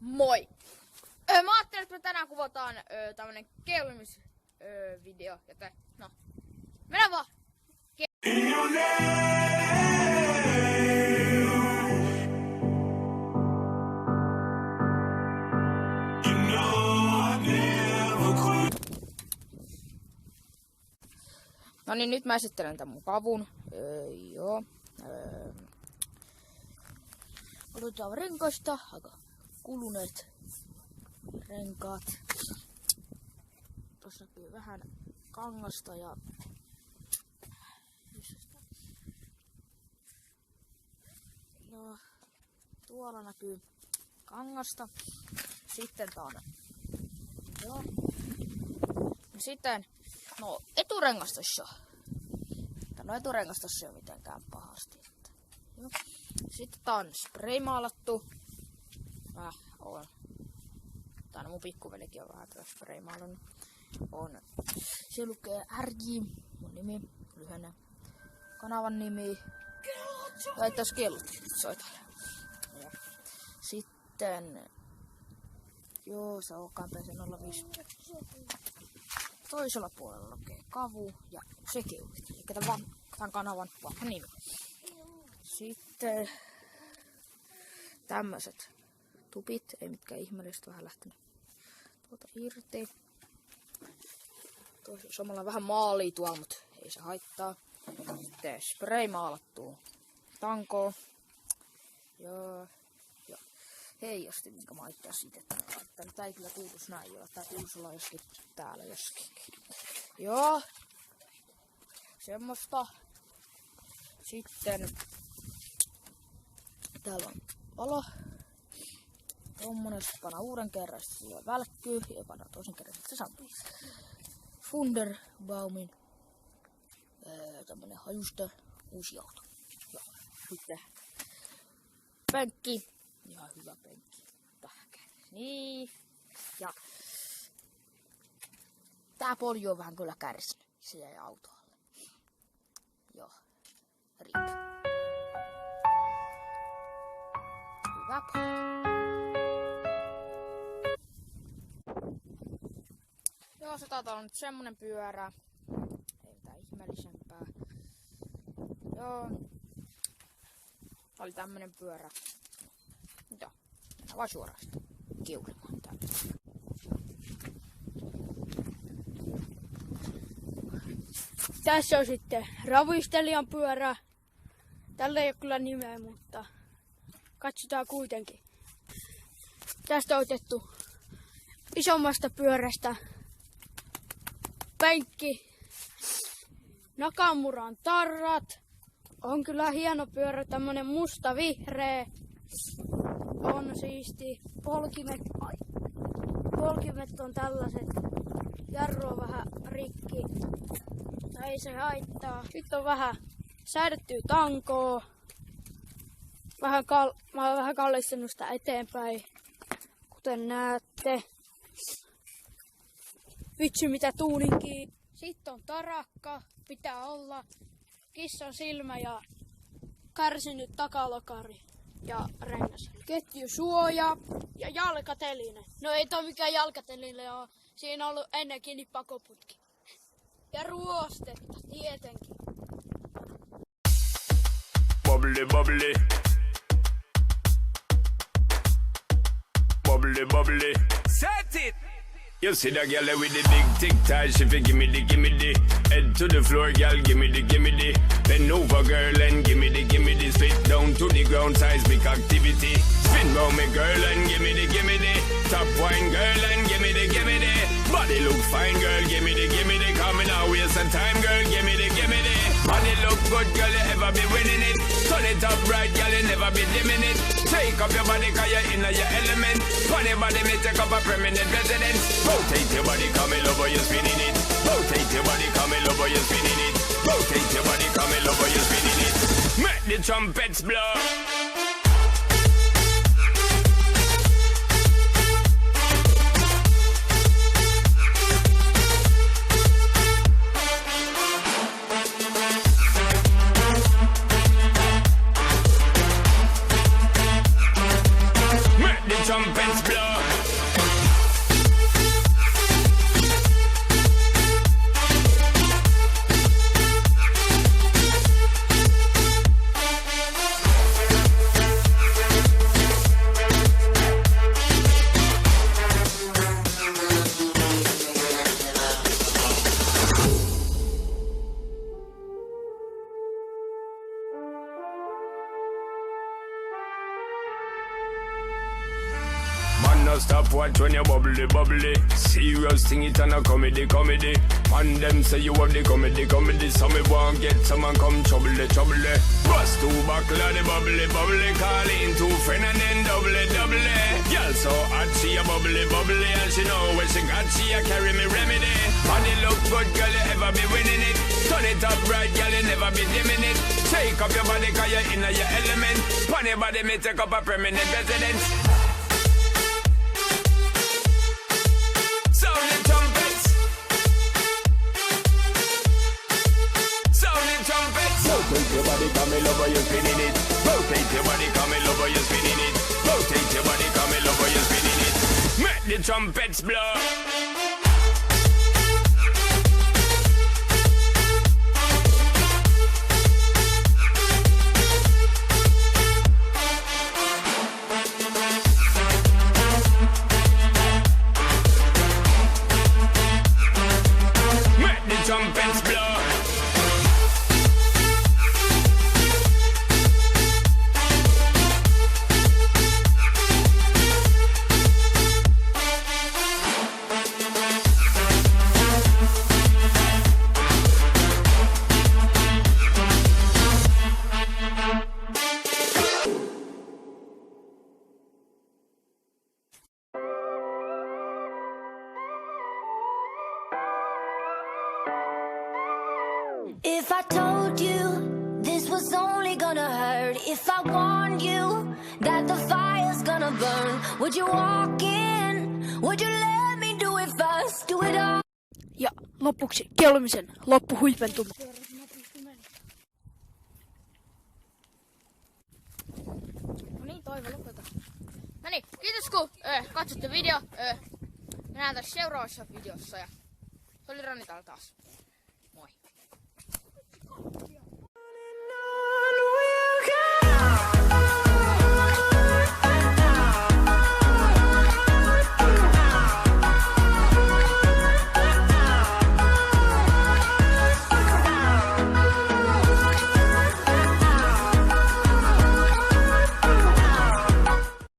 Moi! Mä ajattelin, että me tänään kuvataan tämmönen keulimisvideo, joten no, mennään vaan! No niin, nyt mä esittelen tän mun kavun. Joo. Otetaan renkaista, aika kuluneet renkaat. Tuossa näkyy vähän kangasta ja no, tuolla näkyy kangasta. Sitten tää on joo. Sitten no eturengastossa. No eturengastossa ei ole mitenkään pahasti. Joo. Sitten tää on spraymaalattu. Mä oon. Tää mun pikkuvelikin on vähän tätä spraymaalannut. On. Se lukee RJ, mun nimi, lyhenne. Kanavan nimi. Laitais kellot soitalle. Ja sitten joo, se on kanteeseen 05. Toisella puolella lukee kavu ja se keulit. Eli tämän kanavan vanha nimi. Sitten tämmöset tupit, ei mitkään ihmeellistä, vähän lähtenyt tuolta irti. Toisella samalla vähän maalia tuolla, mutta ei se haittaa. Sitten spray maalattuu tankoon. Ja heijasti, minkä mä itse asiassa itse laittanut. Tää ei kyllä kuuluisi näin olla, tää kuuluisi olla joskin täällä joskin. Joo. Semmosta. Sitten täällä on valo. Tommonen, jos panaa uuden kerran, sitten se välkkyy. Ja panaa toisen kerran, sitten se sampuu. Funderbaumin. Tämmönen hajusta uusi auto. Ja sitten penkki. Ihan hyvä penkki. Tähkä. Niin. Ja tää polju on vähän kyllä kärsinyt. Se jäi autolle. Joo. Rip. Hyvä polju. Joo, se taitaa olla nyt semmonen pyörä. Ei mitään ihmeellisempää. Joo. Tää oli tämmönen pyörä. Joo. Mennään vaan suoraan sitä keulimaan täällä. Tässä on sitten ravistelijan pyörä. Tällä ei ole kyllä nimeä, mutta katsotaan kuitenkin. Tästä on otettu isommasta pyörästä penkki. Nakamuran tarrat. On kyllä hieno pyörä, tämmönen musta-vihreä. On siisti. Polkimet on tällaiset. Jarru on vähän rikki. Ei se haittaa. Sitten on vähän säädettyä tankoa. Mä oon vähän kallistanut sitä eteenpäin. Kuten näette. Vitsi mitä tuuninki. Sitten on tarakka. Pitää olla. Kissan silmä ja kärsinyt takalokari. Ja rengas. Ketjusuoja ja jalkateline. No ei toi mikään jalkateline oo. Siinä on ollut ennenkin pakoputki. Ja ruostetta, tietenkin. Bubbly, bubbly. Bubbly, bubbly. Set it! You see that girl with the big tic tac, she fi gimme the head to the floor, girl, gimme the bend over, girl, and gimme the spit down to the ground, seismic activity. Spin round me, girl, and gimme the top wine, girl, and gimme the body look fine, girl, gimme the coming out, waste some time, girl, gimme the body look good, girl, you ever be winning it. Turn it up right, girl, you never be dimming it. Take up your body, cause you're in your element. Funny body, me take up a permanent residence. Rotate your body, come in over, you're spinning it. Rotate your body, come in over, you're spinning it. Rotate your body, come in over, you're spinning it. Make the trumpets blow. Trumpets blow. No stop watch when you bubbly, bubbly. Serious thing, it and a comedy, comedy. And them say you have the comedy, comedy. So me won't get someone come trouble, trouble. Bust two buckle of the bubbly, bubbly. Call in two friend and then double, double. Girl so hot, she a bubbly, bubbly. And she know when she got, she a carry me remedy. Body look good, girl, you ever be winning it. Turn it up right, girl, you never be dimming it. Take up your body, cause you're in your element. Pon your body, me take up a permanent residence. Sound the trumpets. Sound the trumpets. Rotate your body, come in over, you're spinning it. Rotate your body, come in over, you're spinning it. Rotate your body, come in over, you're spinning it. Make the trumpets blow. Trumpets blow. If I told you this was only gonna hurt, if I warned you that the fire's gonna burn, would you walk in? Would you let me do it first? Do it all? Ja lopuksi kelmisen loppuhuipentuma. No niin, Toivo, lopeta. No niin, kiitos kun katsotte video. Me nähdään tässä seuraavassa videossa ja se oli Ranitalo taas. Moi.